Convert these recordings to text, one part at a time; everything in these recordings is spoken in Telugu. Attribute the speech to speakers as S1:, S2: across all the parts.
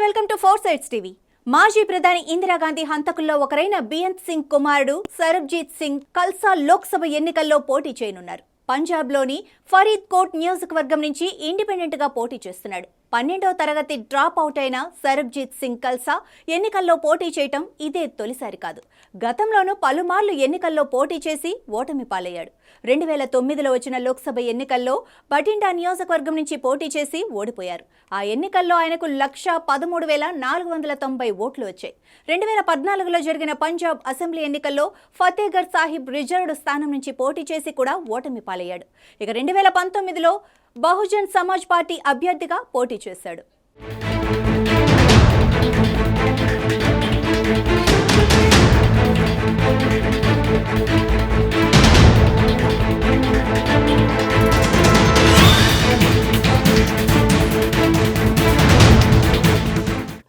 S1: Welcome to 4 sides TV. మాజీ ప్రధాని ఇందిరాగాంధీ హంతకుల్లో ఒకరైన బియన్ సింగ్ కుమారుడు సరబ్జీత్ సింగ్ కల్సా లోక్సభ ఎన్నికల్లో పోటీ చేయనున్నారు. పంజాబ్లోని ఫరీద్ కోట్ నియోజకవర్గం నుంచి ఇండిపెండెంట్ గా పోటీ చేస్తున్నాడు. 12వ తరగతి డ్రాప్ అవుట్ అయిన సరబ్జీత్ సింగ్ కల్సా ఎన్నికల్లో పోటీ చేయటం ఇదే తొలిసారి కాదు. గతంలోనూ పలుమార్లు ఎన్నికల్లో పోటీ చేసి ఓటమి పాలయ్యాడు. 2009లో వచ్చిన లోక్సభ ఎన్నికల్లో బఠిండా నియోజకవర్గం నుంచి పోటీ చేసి ఓడిపోయారు. ఆ ఎన్నికల్లో ఆయనకు 1,13,490 ఓట్లు వచ్చాయి. 2014లో జరిగిన పంజాబ్ అసెంబ్లీ ఎన్నికల్లో ఫతేగఢ్ సాహిబ్ రిజర్వ్డ్ స్థానం నుంచి పోటీ చేసి కూడా ఓటమి పాలయ్యాడు. ఇక 2019లో బహుజన్ సమాజ్ పార్టీ అభ్యర్థిగా పోటీ చేశాడు.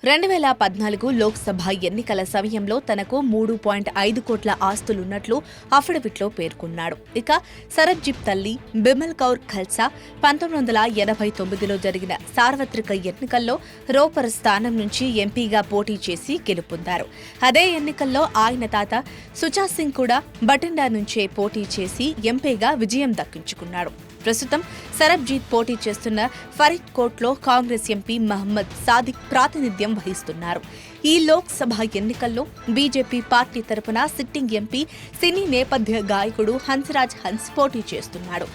S2: రెండు 2014 లోక్సభ ఎన్నికల సమయంలో తనకు 3.5 కోట్ల ఆస్తులున్నట్లు అఫిడవిట్లో పేర్కొన్నాడు. ఇక సరబ్జీత్ తల్లి బిమల్ కౌర్ ఖల్సా 1989లో జరిగిన సార్వత్రిక ఎన్నికల్లో రోపర్ స్థానం నుంచి ఎంపీగా పోటీ చేసి గెలుపొందారు. అదే ఎన్నికల్లో ఆయన తాత సుచా సింగ్ కూడా బఠిండా నుంచే పోటీ చేసి ఎంపీగా విజయం దక్కించుకున్నాడు. ప్రస్తుతం సరబ్జీత్ పోటీ చేస్తున్న ఫరీద్ కోట్లో కాంగ్రెస్ ఎంపీ మహమ్మద్ సాదిక్ ప్రాతినిధ్యం వహిస్తున్నారు. ఈ లోక్సభ ఎన్నికల్లో బీజేపీ పార్టీ తరపున సిట్టింగ్ ఎంపీ సినీ నేపథ్య గాయకుడు హన్స్రాజ్ హన్స్ పోటీ చేస్తున్నాడు.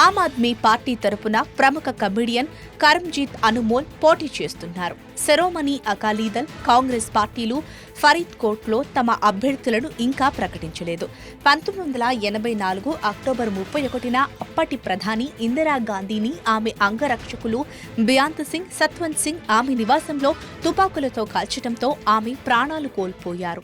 S2: ఆమ్ ఆద్మీ పార్టీ తరపున ప్రముఖ కమెడియన్ కరమ్జీత్ అనుమోల్ పోటీ చేస్తున్నారు. శిరోమణి అకాలీదళ్, కాంగ్రెస్ పార్టీలు ఫరీద్ కోట్లో తమ అభ్యర్థులను ఇంకా ప్రకటించలేదు. 1984 అక్టోబర్ 31న అప్పటి ప్రధాని ఇందిరాగాంధీని ఆమె అంగరక్షకులు బియాంత్ సింగ్, సత్వంత్ సింగ్ ఆమె నివాసంలో తుపాకులతో కాల్చడంతో ఆమె ప్రాణాలు కోల్పోయారు.